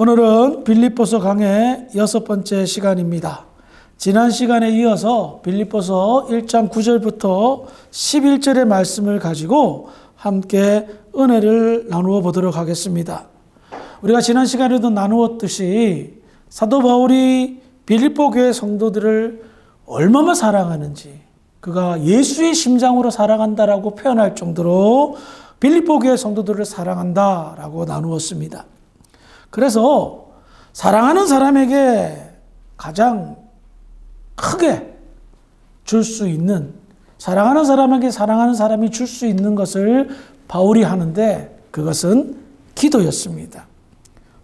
오늘은 빌립보서 강의 6번째 시간입니다. 지난 시간에 이어서 빌립보서 1장 9절부터 11절의 말씀을 가지고 함께 은혜를 나누어 보도록 하겠습니다. 우리가 지난 시간에도 나누었듯이 사도 바울이 빌립보 교회 성도들을 얼마나 사랑하는지, 그가 예수의 심장으로 사랑한다라고 표현할 정도로 빌립보 교회 성도들을 사랑한다라고 나누었습니다. 그래서 사랑하는 사람에게 가장 크게 줄 수 있는, 사랑하는 사람에게 사랑하는 사람이 줄 수 있는 것을 바울이 하는데 그것은 기도였습니다.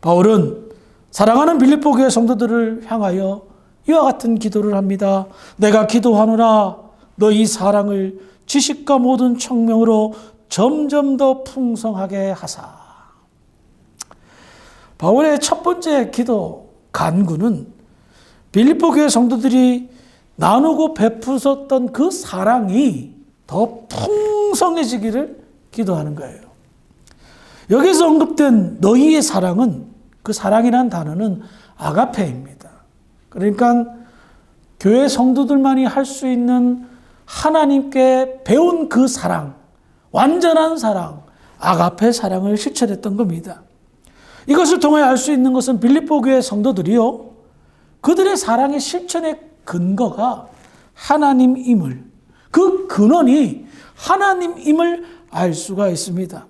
바울은 사랑하는 빌립보 교회 성도들을 향하여 이와 같은 기도를 합니다. 내가 기도하노라 너희 사랑을 지식과 모든 청명으로 점점 더 풍성하게 하사. 바울의 첫 번째 기도 간구는 빌립보 교회 성도들이 나누고 베푸셨던 그 사랑이 더 풍성해지기를 기도하는 거예요. 여기서 언급된 너희의 사랑은, 그 사랑이라는 단어는 아가페입니다. 그러니까 교회 성도들만이 할 수 있는 하나님께 배운 그 사랑, 완전한 사랑, 아가페 사랑을 실천했던 겁니다. 이것을 통해 알 수 있는 것은 빌립보 교회 성도들이요, 그들의 사랑의 실천의 근거가 하나님임을, 그 근원이 하나님임을 알 수가 있습니다.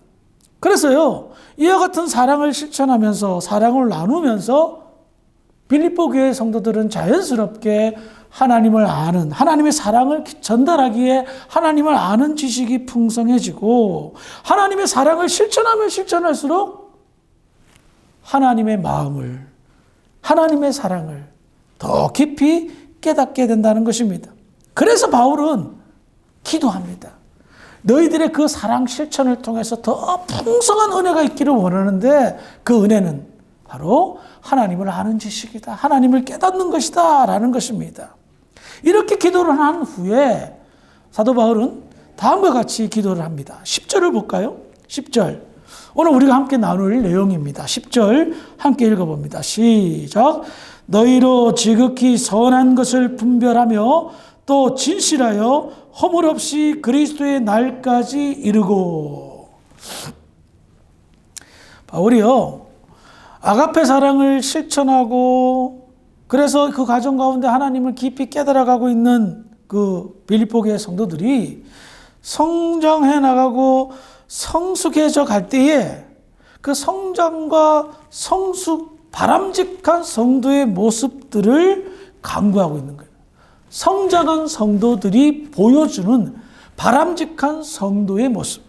그래서요, 이와 같은 사랑을 실천하면서, 사랑을 나누면서 빌립보 교회 성도들은 자연스럽게 하나님을 아는, 하나님의 사랑을 전달하기에 하나님을 아는 지식이 풍성해지고, 하나님의 사랑을 실천하면 실천할수록 하나님의 마음을, 하나님의 사랑을 더 깊이 깨닫게 된다는 것입니다. 그래서 바울은 기도합니다. 너희들의 그 사랑 실천을 통해서 더 풍성한 은혜가 있기를 원하는데, 그 은혜는 바로 하나님을 아는 지식이다, 하나님을 깨닫는 것이다 라는 것입니다. 이렇게 기도를 한 후에 사도 바울은 다음과 같이 기도를 합니다. 10절을 볼까요? 10절. 오늘 우리가 함께 나눌 내용입니다. 10절 함께 읽어봅니다. 시작. 너희로 지극히 선한 것을 분별하며 또 진실하여 허물 없이 그리스도의 날까지 이르고. 바울이요, 아가페 사랑을 실천하고, 그래서 그 과정 가운데 하나님을 깊이 깨달아가고 있는 그 빌립보 교회 성도들이 성장해 나가고 성숙해져 갈 때에 그 성장과 성숙, 바람직한 성도의 모습들을 강구하고 있는 거예요. 성장한 성도들이 보여주는 바람직한 성도의 모습,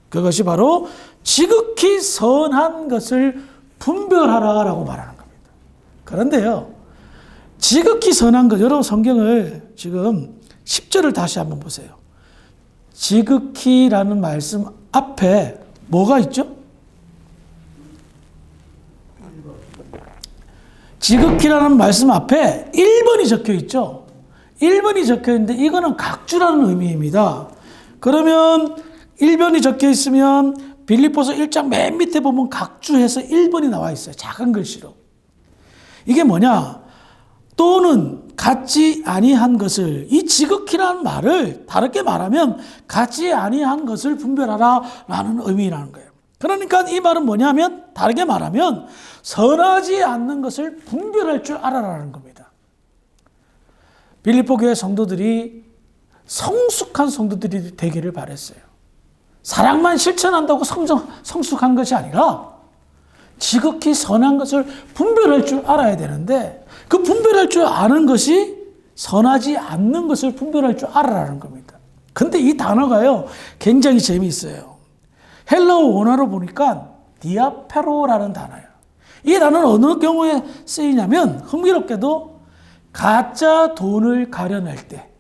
그것이 바로 지극히 선한 것을 분별하라라고 말하는 겁니다. 그런데요, 지극히 선한 것, 여러분 성경을 지금 10절을 다시 한번 보세요. 지극히라는 말씀 앞에 뭐가 있죠? 지극히라는 말씀 앞에 1번이 적혀 있죠. 1번이 적혀 있는데 이거는 각주라는 의미입니다. 그러면 1번이 적혀 있으면 빌립보서 1장 맨 밑에 보면 각주해서 1번이 나와 있어요. 작은 글씨로. 이게 뭐냐? 또는 같지 아니한 것을, 이 지극히라는 말을 다르게 말하면 같지 아니한 것을 분별하라 라는 의미라는 거예요. 그러니까 이 말은 뭐냐면, 다르게 말하면 선하지 않는 것을 분별할 줄 알아라는 겁니다. 빌립보 교회 성도들이 성숙한 성도들이 되기를 바랬어요. 사랑만 실천한다고 성숙한 것이 아니라 지극히 선한 것을 분별할 줄 알아야 되는데, 그 분별할 줄 아는 것이 선하지 않는 것을 분별할 줄 알아라는 겁니다. 근데 이 단어가요, 굉장히 재미있어요. 헬라어 원어로 보니까 디아페로라는 단어예요. 이 단어는 어느 경우에 쓰이냐면, 흥미롭게도 가짜 돈을 가려낼 때,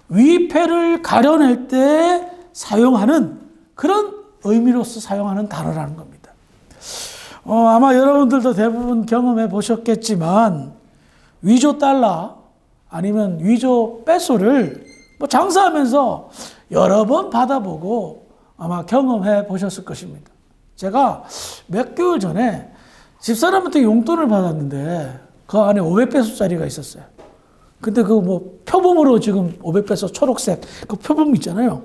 위패를 가려낼 때 사용하는 그런 의미로서 사용하는 단어라는 겁니다. 아마 여러분들도 대부분 경험해 보셨겠지만, 위조 달러 아니면 위조 빼소를 뭐 장사하면서 여러 번 받아보고 아마 경험해 보셨을 것입니다. 제가 몇 개월 전에 집사람한테 용돈을 받았는데 그 안에 500페소짜리가 있었어요. 근데 그 뭐 표범으로 지금 500페소 초록색 그 표범 있잖아요.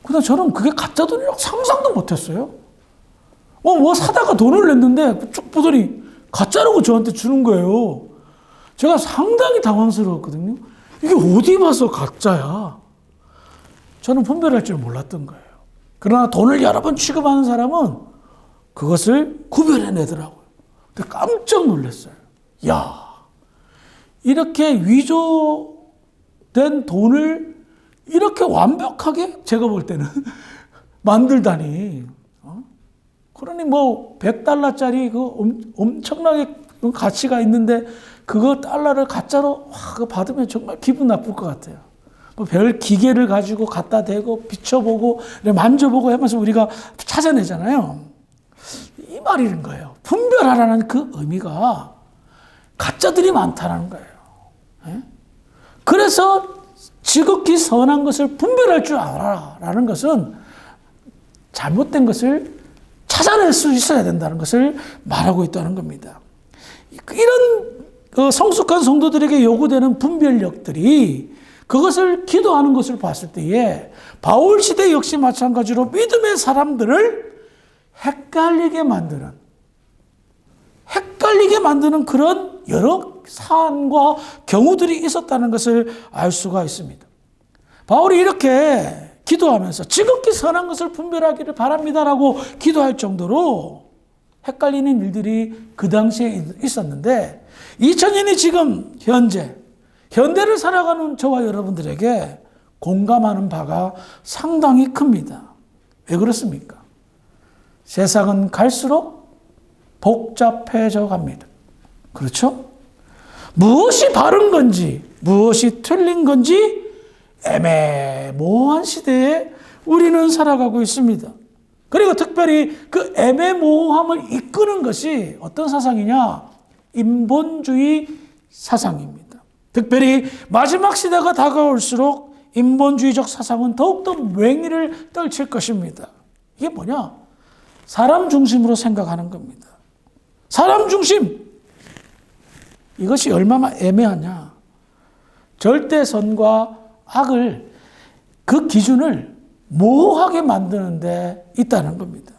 근데 저는 그게 가짜 돈이라고 상상도 못했어요. 뭐 사다가 돈을 냈는데 쭉 보더니 가짜라고 저한테 주는 거예요. 제가 상당히 당황스러웠거든요. 이게 어디 봐서 가짜야? 저는 분별할 줄 몰랐던 거예요. 그러나 돈을 여러 번 취급하는 사람은 그것을 구별해내더라고요. 근데 깜짝 놀랐어요. 야, 이렇게 위조된 돈을 이렇게 완벽하게 제가 볼 때는 만들다니. 그러니 뭐 100달러짜리 그 엄청나게 가치가 있는데 그거 달러를 가짜로 그거 받으면 정말 기분 나쁠 것 같아요. 뭐 별 기계를 가지고 갖다 대고 비춰보고 만져보고 하면서 우리가 찾아내잖아요. 이 말인 거예요. 분별하라는 그 의미가 가짜들이 많다는 거예요. 그래서 지극히 선한 것을 분별할 줄 알아라는 것은 잘못된 것을 찾아낼 수 있어야 된다는 것을 말하고 있다는 겁니다. 이런 성숙한 성도들에게 요구되는 분별력들이 그것을 기도하는 것을 봤을 때에 바울 시대 역시 마찬가지로 믿음의 사람들을 헷갈리게 만드는 그런 여러 사안과 경우들이 있었다는 것을 알 수가 있습니다. 바울이 이렇게 기도하면서 지극히 선한 것을 분별하기를 바랍니다라고 기도할 정도로 헷갈리는 일들이 그 당시에 있었는데 2000년이 지금 현대를 살아가는 저와 여러분들에게 공감하는 바가 상당히 큽니다. 왜 그렇습니까? 세상은 갈수록 복잡해져 갑니다. 그렇죠? 무엇이 바른 건지 무엇이 틀린 건지 애매모호한 시대에 우리는 살아가고 있습니다. 그리고 특별히 그 애매모호함을 이끄는 것이 어떤 사상이냐? 인본주의 사상입니다. 특별히 마지막 시대가 다가올수록 인본주의적 사상은 더욱더 맹위를 떨칠 것입니다. 이게 뭐냐? 사람 중심으로 생각하는 겁니다. 사람 중심! 이것이 얼마나 애매하냐? 절대선과 악을 그 기준을 모호하게 만드는 데 있다는 겁니다.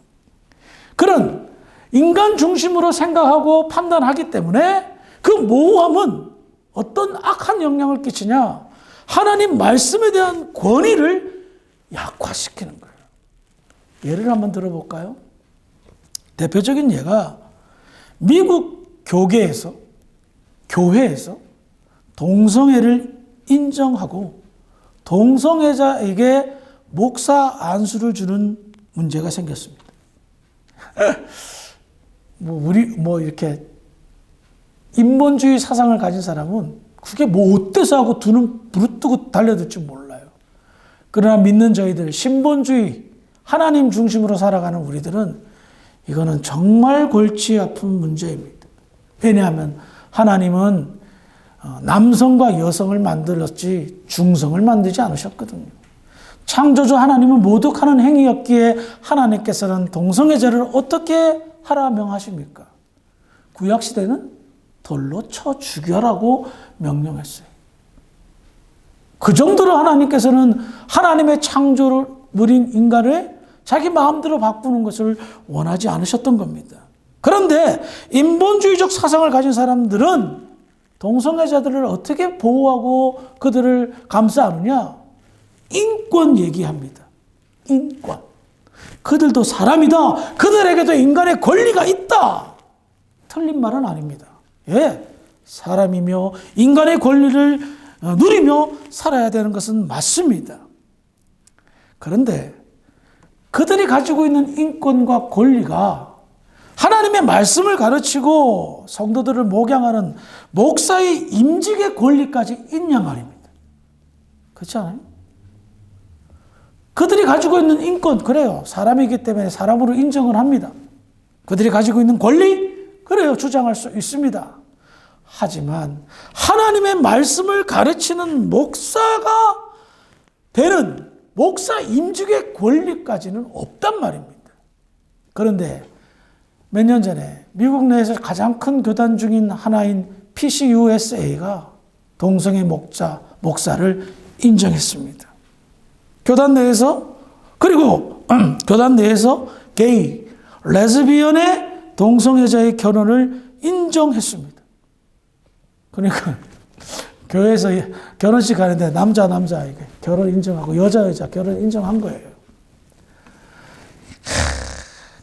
그런 인간 중심으로 생각하고 판단하기 때문에 그 모호함은 어떤 악한 영향을 끼치냐? 하나님 말씀에 대한 권위를 약화시키는 거예요. 예를 한번 들어볼까요? 대표적인 예가 미국 교회에서 동성애를 인정하고 동성애자에게 목사 안수를 주는 문제가 생겼습니다. 이렇게 인본주의 사상을 가진 사람은 그게 뭐 어때서 하고 두 눈 부릅뜨고 달려들 줄 몰라요. 그러나 믿는 저희들, 신본주의, 하나님 중심으로 살아가는 우리들은 이거는 정말 골치 아픈 문제입니다. 왜냐하면 하나님은 남성과 여성을 만들었지 중성을 만들지 않으셨거든요. 창조주 하나님은 모독하는 행위였기에 하나님께서는 동성애자를 어떻게 하라 명하십니까? 구약시대는 돌로 쳐 죽여라고 명령했어요. 그 정도로 하나님께서는 하나님의 창조물인 인간을 자기 마음대로 바꾸는 것을 원하지 않으셨던 겁니다. 그런데 인본주의적 사상을 가진 사람들은 동성애자들을 어떻게 보호하고 그들을 감싸느냐? 인권 얘기합니다. 인권. 그들도 사람이다. 그들에게도 인간의 권리가 있다. 틀린 말은 아닙니다. 예, 사람이며 인간의 권리를 누리며 살아야 되는 것은 맞습니다. 그런데 그들이 가지고 있는 인권과 권리가 하나님의 말씀을 가르치고 성도들을 목양하는 목사의 임직의 권리까지 있냐 말입니다. 그렇지 않아요? 그들이 가지고 있는 인권, 그래요. 사람이기 때문에 사람으로 인정을 합니다. 그들이 가지고 있는 권리, 그래요. 주장할 수 있습니다. 하지만 하나님의 말씀을 가르치는 목사가 되는 목사 임직의 권리까지는 없단 말입니다. 그런데 몇 년 전에 미국 내에서 가장 큰 교단 중인 하나인 PCUSA가 동성애 목사를 인정했습니다. 교단 내에서, 그리고 교단 내에서 게이, 레즈비언의 동성애자의 결혼을 인정했습니다. 그러니까 교회에서 결혼식 가는데 남자 이게 결혼 인정하고 여자 결혼 인정한 거예요.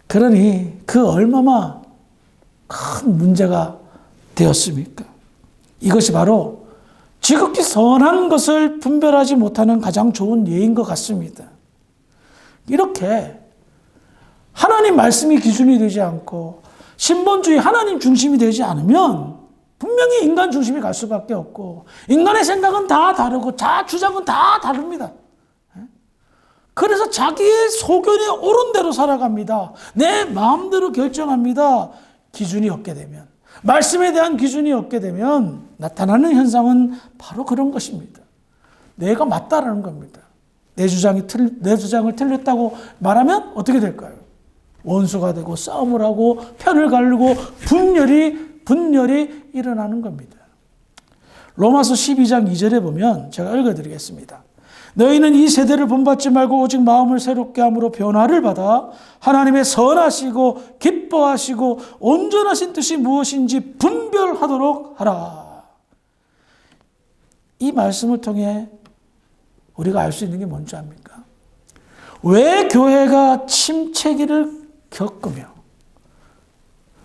그러니 그 얼마나 큰 문제가 되었습니까? 이것이 바로 지극히 선한 것을 분별하지 못하는 가장 좋은 예인 것 같습니다. 이렇게 하나님 말씀이 기준이 되지 않고 신본주의 하나님 중심이 되지 않으면 분명히 인간 중심이 갈 수밖에 없고 인간의 생각은 다 다르고 주장은 다 다릅니다. 그래서 자기의 소견에 옳은 대로 살아갑니다. 내 마음대로 결정합니다. 기준이 없게 되면, 말씀에 대한 기준이 없게 되면 나타나는 현상은 바로 그런 것입니다. 내가 맞다라는 겁니다. 내 주장을 틀렸다고 말하면 어떻게 될까요? 원수가 되고 싸움을 하고 편을 가르고 분열이 일어나는 겁니다. 로마서 12장 2절에 보면 제가 읽어드리겠습니다. 너희는 이 세대를 본받지 말고 오직 마음을 새롭게 함으로 변화를 받아 하나님의 선하시고 기뻐하시고 온전하신 뜻이 무엇인지 분별하도록 하라. 이 말씀을 통해 우리가 알 수 있는 게 뭔지 압니까? 왜 교회가 침체기를 겪으며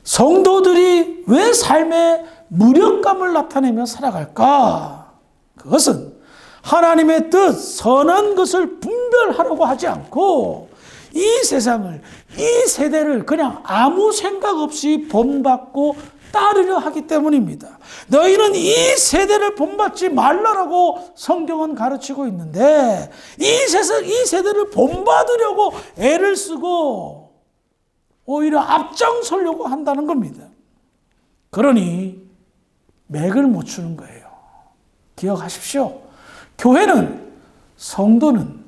성도들이 왜 삶의 무력감을 나타내며 살아갈까? 그것은 하나님의 뜻, 선한 것을 분별하려고 하지 않고 이 세상을, 이 세대를 그냥 아무 생각 없이 본받고 따르려 하기 때문입니다. 너희는 이 세대를 본받지 말라라고 성경은 가르치고 있는데 이 세대를 본받으려고 애를 쓰고 오히려 앞장서려고 한다는 겁니다. 그러니 맥을 못 추는 거예요. 기억하십시오. 교회는, 성도는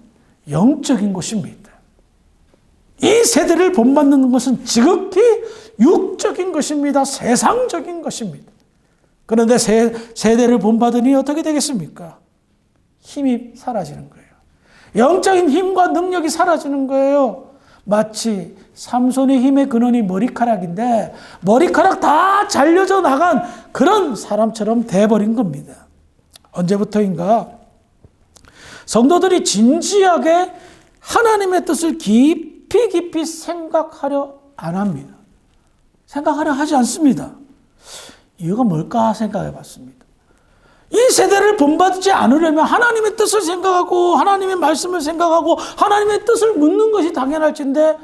영적인 곳입니다. 이 세대를 본받는 것은 지극히 육적인 것입니다. 세상적인 것입니다. 그런데 세대를 본받으니 어떻게 되겠습니까? 힘이 사라지는 거예요. 영적인 힘과 능력이 사라지는 거예요. 마치 삼손의 힘의 근원이 머리카락인데 머리카락 다 잘려져 나간 그런 사람처럼 돼버린 겁니다. 언제부터인가 성도들이 진지하게 하나님의 뜻을 깊이 생각하려 안 합니다. 생각하려 하지 않습니다. 이유가 뭘까 생각해 봤습니다. 이 세대를 본받지 않으려면 하나님의 뜻을 생각하고 하나님의 말씀을 생각하고 하나님의 뜻을 묻는 것이 당연할진데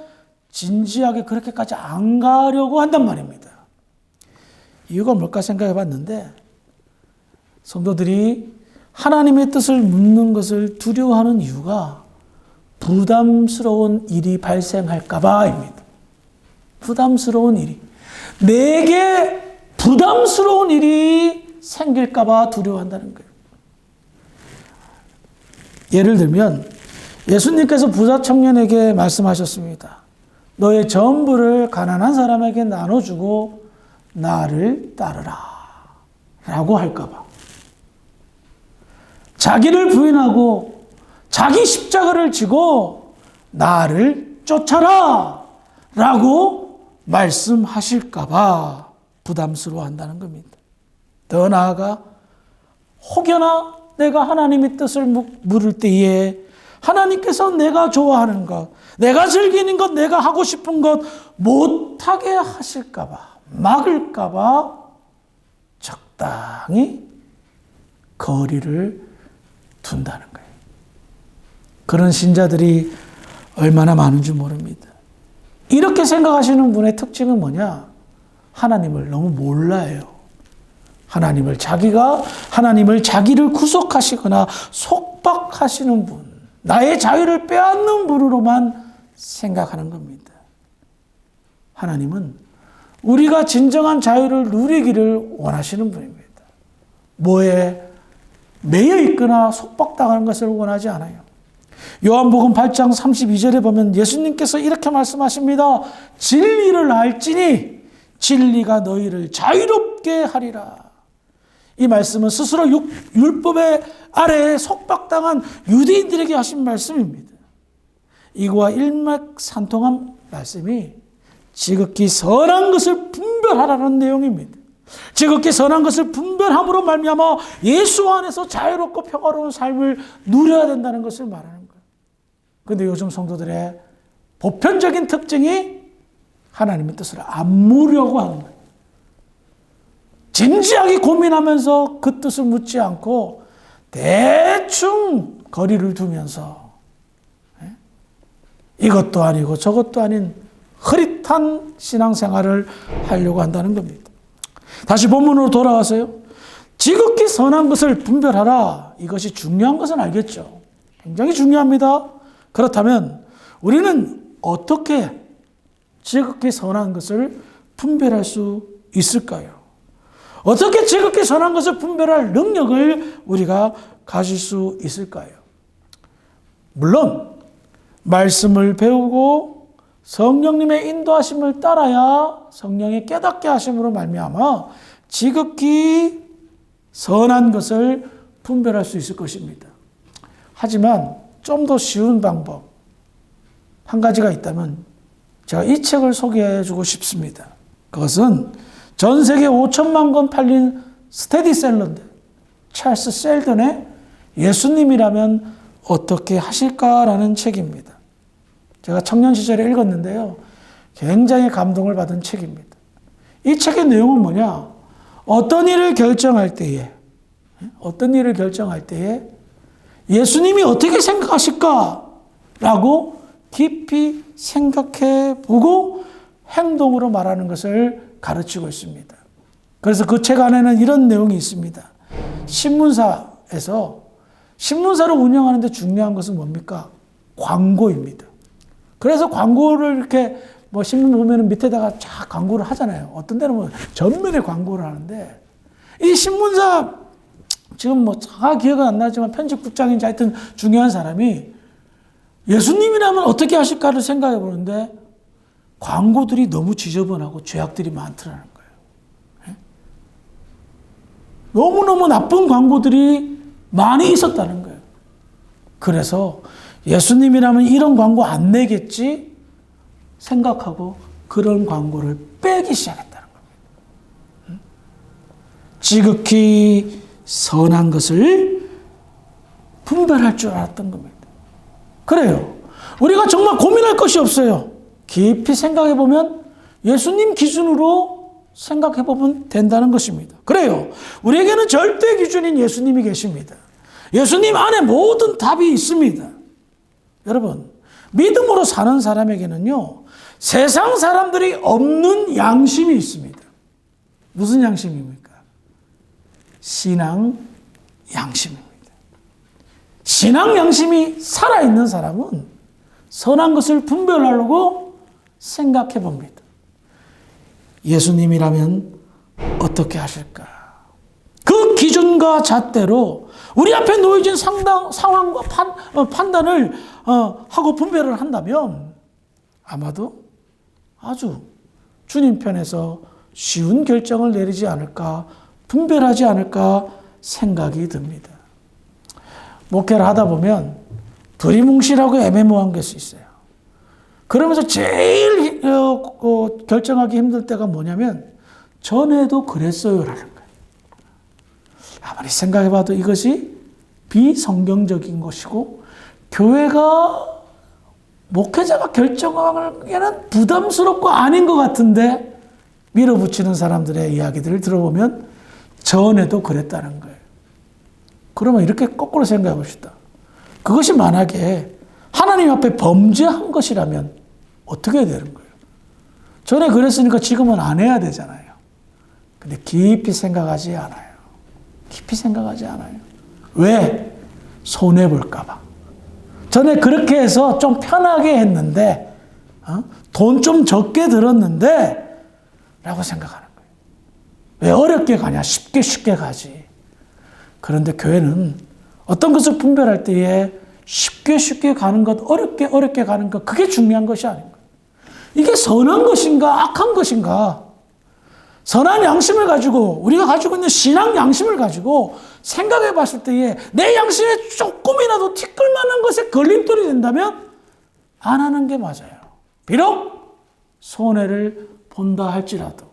진지하게 그렇게까지 안 가려고 한단 말입니다. 이유가 뭘까 생각해 봤는데 성도들이 하나님의 뜻을 묻는 것을 두려워하는 이유가 부담스러운 일이 발생할까 봐입니다. 부담스러운 일이. 내게 부담스러운 일이 생길까 봐 두려워한다는 거예요. 예를 들면 예수님께서 부자 청년에게 말씀하셨습니다. 너의 전부를 가난한 사람에게 나눠주고 나를 따르라 라고 할까 봐. 자기를 부인하고 자기 십자가를 지고 나를 쫓아라 라고 말씀하실까 봐 부담스러워한다는 겁니다. 더 나아가 혹여나 내가 하나님의 뜻을 물을 때에 하나님께서 내가 좋아하는 것, 내가 즐기는 것, 내가 하고 싶은 것 못하게 하실까 봐, 막을까 봐 적당히 거리를 둔다는 거예요. 그런 신자들이 얼마나 많은지 모릅니다. 이렇게 생각하시는 분의 특징은 뭐냐? 하나님을 너무 몰라요. 하나님을 자기를 구속하시거나 속박하시는 분, 나의 자유를 빼앗는 분으로만 생각하는 겁니다. 하나님은 우리가 진정한 자유를 누리기를 원하시는 분입니다. 뭐에 매여 있거나 속박당하는 것을 원하지 않아요. 요한복음 8장 32절에 보면 예수님께서 이렇게 말씀하십니다. 진리를 알지니 진리가 너희를 자유롭게 하리라. 이 말씀은 스스로 율법의 아래에 속박당한 유대인들에게 하신 말씀입니다. 이거와 일맥상통한 말씀이 지극히 선한 것을 분별하라는 내용입니다. 지극히 선한 것을 분별함으로 말미암아 예수 안에서 자유롭고 평화로운 삶을 누려야 된다는 것을 말하는 거예요. 그런데 요즘 성도들의 보편적인 특징이 하나님의 뜻을 안 묻으려고 하는 거예요. 진지하게 고민하면서 그 뜻을 묻지 않고 대충 거리를 두면서 이것도 아니고 저것도 아닌 흐릿한 신앙생활을 하려고 한다는 겁니다. 다시 본문으로 돌아와서요. 지극히 선한 것을 분별하라. 이것이 중요한 것은 알겠죠. 굉장히 중요합니다. 그렇다면 우리는 어떻게 지극히 선한 것을 분별할 수 있을까요? 어떻게 지극히 선한 것을 분별할 능력을 우리가 가질 수 있을까요? 물론 말씀을 배우고 성령님의 인도하심을 따라야 성령의 깨닫게 하심으로 말미암아 지극히 선한 것을 분별할 수 있을 것입니다. 하지만 좀 더 쉬운 방법 한 가지가 있다면 제가 이 책을 소개해 주고 싶습니다. 그것은 전 세계 5천만 권 팔린 스테디셀러인데 찰스 셀던의 예수님이라면 어떻게 하실까라는 책입니다. 제가 청년 시절에 읽었는데요. 굉장히 감동을 받은 책입니다. 이 책의 내용은 뭐냐? 어떤 일을 결정할 때에 예수님이 어떻게 생각하실까라고 깊이 생각해 보고 행동으로 말하는 것을 가르치고 있습니다. 그래서 그 책 안에는 이런 내용이 있습니다. 신문사를 운영하는데 중요한 것은 뭡니까? 광고입니다. 그래서 광고를 이렇게 신문 보면 밑에다가 쫙 광고를 하잖아요. 어떤 데는 전면에 광고를 하는데 이 신문사 지금 정확히 기억은 안 나지만 편집국장인지 하여튼 중요한 사람이 예수님이라면 어떻게 하실까를 생각해 보는데 광고들이 너무 지저분하고 죄악들이 많더라는 거예요. 너무너무 나쁜 광고들이 많이 있었다는 거예요. 그래서 예수님이라면 이런 광고 안 내겠지 생각하고 그런 광고를 빼기 시작했다는 겁니다. 지극히 선한 것을 분별할 줄 알았던 겁니다. 그래요. 우리가 정말 고민할 것이 없어요. 깊이 생각해 보면 예수님 기준으로 생각해 보면 된다는 것입니다. 그래요. 우리에게는 절대 기준인 예수님이 계십니다. 예수님 안에 모든 답이 있습니다. 여러분, 믿음으로 사는 사람에게는요, 세상 사람들이 없는 양심이 있습니다. 무슨 양심입니까? 신앙 양심입니다. 신앙 양심이 살아있는 사람은 선한 것을 분별하려고 생각해 봅니다. 예수님이라면 어떻게 하실까? 그 기준과 잣대로 우리 앞에 놓여진 상황과 판단을 하고 분별을 한다면 아마도 아주 주님 편에서 쉬운 결정을 내리지 않을까, 분별하지 않을까 생각이 듭니다. 목회를 하다 보면 두리뭉실하고 애매모호한 것이 있어요. 그러면서 제일 결정하기 힘들 때가 뭐냐면 전에도 그랬어요라는 거예요. 아무리 생각해봐도 이것이 비성경적인 것이고 교회가 목회자가 결정하기에는 부담스럽고 아닌 것 같은데 밀어붙이는 사람들의 이야기들을 들어보면 전에도 그랬다는 거예요. 그러면 이렇게 거꾸로 생각해 봅시다. 그것이 만약에 하나님 앞에 범죄한 것이라면 어떻게 해야 되는 거예요? 전에 그랬으니까 지금은 안 해야 되잖아요. 근데 깊이 생각하지 않아요. 깊이 생각하지 않아요. 왜? 손해볼까 봐. 전에 그렇게 해서 좀 편하게 했는데 돈 좀 적게 들었는데 라고 생각하는 거예요. 왜 어렵게 가냐? 쉽게 가지. 그런데 교회는 어떤 것을 분별할 때에 쉽게 가는 것, 어렵게 가는 것, 그게 중요한 것이 아닌가. 이게 선한 것인가, 악한 것인가. 선한 양심을 가지고, 우리가 가지고 있는 신앙 양심을 가지고 생각해 봤을 때에 내 양심에 조금이라도 티끌만한 것에 걸림돌이 된다면 안 하는 게 맞아요. 비록 손해를 본다 할지라도.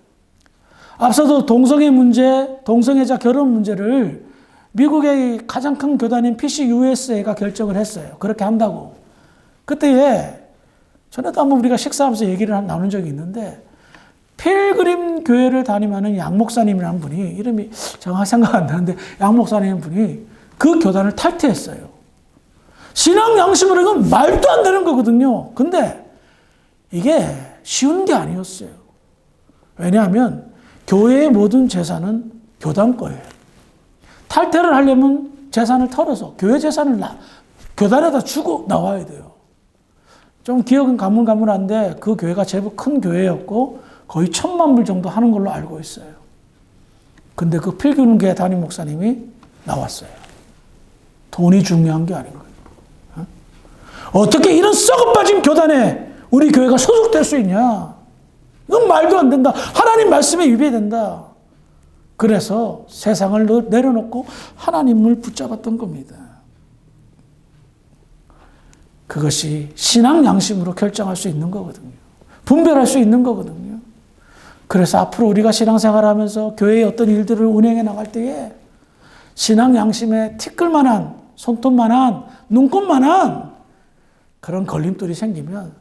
앞서도 동성애 문제, 동성애자 결혼 문제를 미국의 가장 큰 교단인 PCUSA가 결정을 했어요. 그렇게 한다고. 그때에 전에도 한번 우리가 식사하면서 얘기를 나눈 적이 있는데 필그림 교회를 다니면은 양 목사님이라는 분이, 이름이 정확히 생각 안 나는데 양 목사님 분이 그 교단을 탈퇴했어요. 신앙 양심으로 이건 말도 안 되는 거거든요. 근데 이게 쉬운 게 아니었어요. 왜냐하면 교회의 모든 재산은 교단 거예요. 탈퇴를 하려면 재산을 털어서 교회 재산을 교단에다 주고 나와야 돼요. 좀 기억은 가물가물한데 그 교회가 제법 큰 교회였고 거의 1,000만 불 정도 하는 걸로 알고 있어요. 근데 그 필그림교회 담임 목사님이 나왔어요. 돈이 중요한 게 아닌 거예요. 어떻게 이런 썩어빠진 교단에 우리 교회가 소속될 수 있냐? 이건 말도 안 된다. 하나님 말씀에 위배된다. 그래서 세상을 내려놓고 하나님을 붙잡았던 겁니다. 그것이 신앙 양심으로 결정할 수 있는 거거든요. 분별할 수 있는 거거든요. 그래서 앞으로 우리가 신앙생활을 하면서 교회의 어떤 일들을 운행해 나갈 때에 신앙 양심에 티끌만한, 손톱만한, 눈곱만한 그런 걸림돌이 생기면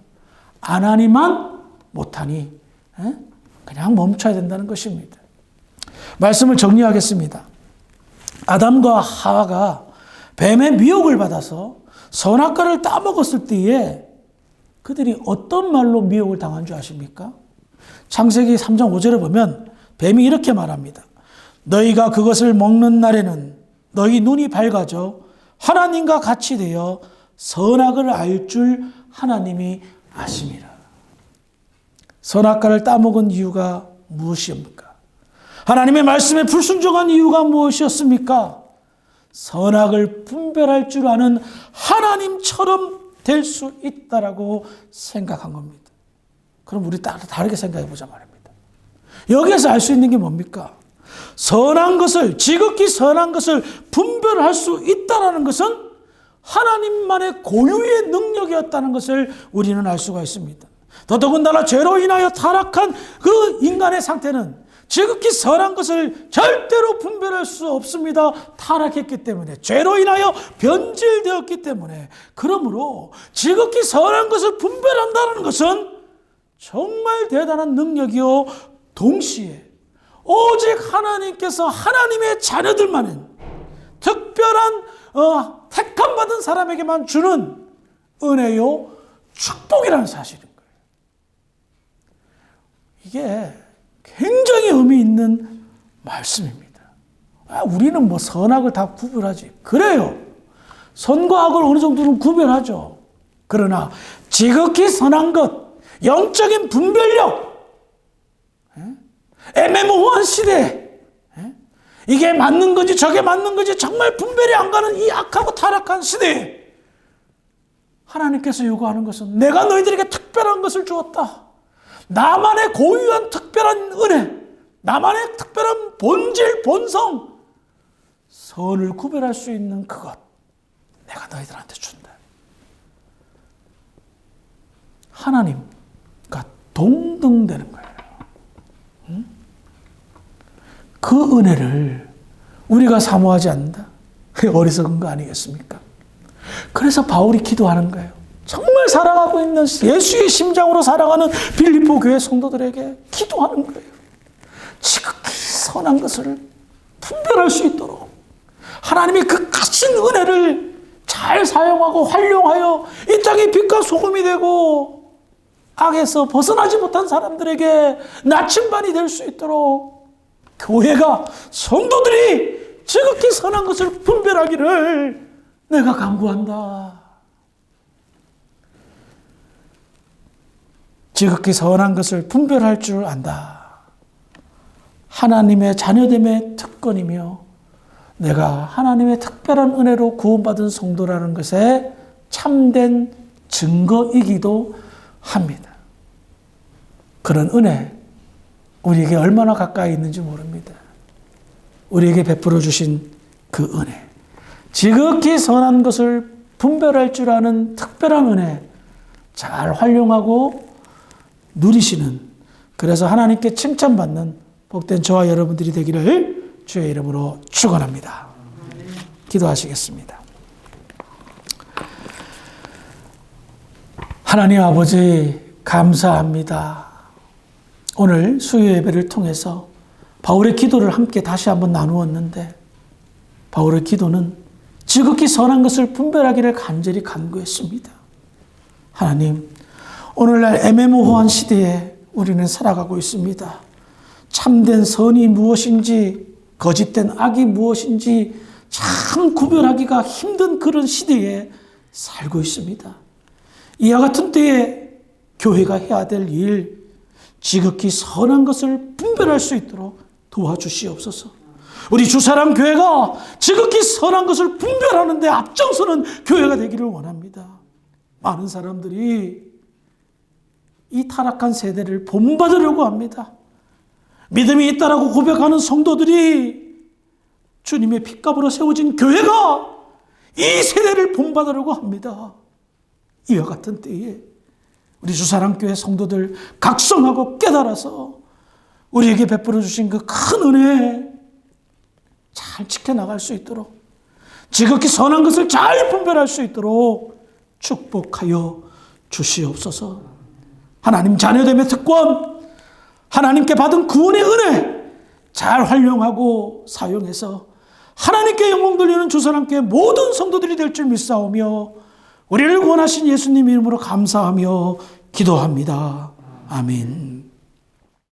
안 하니만 못하니 그냥 멈춰야 된다는 것입니다. 말씀을 정리하겠습니다. 아담과 하와가 뱀의 미혹을 받아서 선악과를 따먹었을 때에 그들이 어떤 말로 미혹을 당한 줄 아십니까? 창세기 3장 5절에 보면 뱀이 이렇게 말합니다. 너희가 그것을 먹는 날에는 너희 눈이 밝아져 하나님과 같이 되어 선악을 알 줄 하나님이 아심이라. 선악과를 따먹은 이유가 무엇이옵니까? 하나님의 말씀에 불순종한 이유가 무엇이었습니까? 선악을 분별할 줄 아는 하나님처럼 될 수 있다라고 생각한 겁니다. 그럼 우리 다르게 생각해 보자 말입니다. 여기에서 알 수 있는 게 뭡니까? 선한 것을, 지극히 선한 것을 분별할 수 있다는 것은 하나님만의 고유의 능력이었다는 것을 우리는 알 수가 있습니다. 더더군다나 죄로 인하여 타락한 그 인간의 상태는 지극히 선한 것을 절대로 분별할 수 없습니다. 타락했기 때문에, 죄로 인하여 변질되었기 때문에. 그러므로 지극히 선한 것을 분별한다는 것은 정말 대단한 능력이요, 동시에 오직 하나님께서 하나님의 자녀들만은 특별한 택함받은 사람에게만 주는 은혜요, 축복이라는 사실인 거예요. 이게 굉장히 의미 있는 말씀입니다. 우리는 뭐 선악을 다 구별하지. 그래요. 선과 악을 어느 정도는 구별하죠. 그러나 지극히 선한 것, 영적인 분별력, 애매모호한 시대, 이게 맞는 건지 저게 맞는 건지 정말 분별이 안 가는 이 악하고 타락한 시대에 하나님께서 요구하는 것은 내가 너희들에게 특별한 것을 주었다. 나만의 고유한 특별한 은혜, 나만의 특별한 본질, 본성, 선을 구별할 수 있는 그것, 내가 너희들한테 준다. 하나님과 동등되는 거예요. 그 은혜를 우리가 사모하지 않는다? 어리석은 거 아니겠습니까? 그래서 바울이 기도하는 거예요. 정말 사랑하고 있는, 예수의 심장으로 사랑하는 빌립보 교회 성도들에게 기도하는 거예요. 지극히 선한 것을 분별할 수 있도록 하나님이 그 크신 은혜를 잘 사용하고 활용하여 이 땅의 빛과 소금이 되고 악에서 벗어나지 못한 사람들에게 나침반이 될 수 있도록 교회가, 성도들이 지극히 선한 것을 분별하기를 내가 간구한다. 지극히 선한 것을 분별할 줄 안다. 하나님의 자녀됨의 특권이며 내가 하나님의 특별한 은혜로 구원받은 성도라는 것에 참된 증거이기도 합니다. 그런 은혜, 우리에게 얼마나 가까이 있는지 모릅니다. 우리에게 베풀어 주신 그 은혜, 지극히 선한 것을 분별할 줄 아는 특별한 은혜, 잘 활용하고 누리시는, 그래서 하나님께 칭찬받는 복된 저와 여러분들이 되기를 주의 이름으로 축원합니다. 기도하시겠습니다. 하나님 아버지, 감사합니다. 오늘 수요 예배를 통해서 바울의 기도를 함께 다시 한번 나누었는데, 바울의 기도는 지극히 선한 것을 분별하기를 간절히 간구했습니다. 하나님, 오늘날 애매모호한 시대에 우리는 살아가고 있습니다. 참된 선이 무엇인지, 거짓된 악이 무엇인지 참 구별하기가 힘든 그런 시대에 살고 있습니다. 이와 같은 때에 교회가 해야 될 일, 지극히 선한 것을 분별할 수 있도록 도와주시옵소서. 우리 주사랑 교회가 지극히 선한 것을 분별하는 데 앞장서는 교회가 되기를 원합니다. 많은 사람들이 이 타락한 세대를 본받으려고 합니다. 믿음이 있다라고 고백하는 성도들이 주님의 핏값으로 세워진 교회가 이 세대를 본받으려고 합니다. 이와 같은 때에 우리 주사랑교회 성도들 각성하고 깨달아서 우리에게 베풀어 주신 그 큰 은혜 잘 지켜나갈 수 있도록, 지극히 선한 것을 잘 분별할 수 있도록 축복하여 주시옵소서. 하나님 자녀됨의 특권, 하나님께 받은 구원의 은혜 잘 활용하고 사용해서 하나님께 영광 돌리는 주사랑교회 모든 성도들이 될 줄 믿사오며 우리를 원하신 예수님 이름으로 감사하며 기도합니다. 아멘.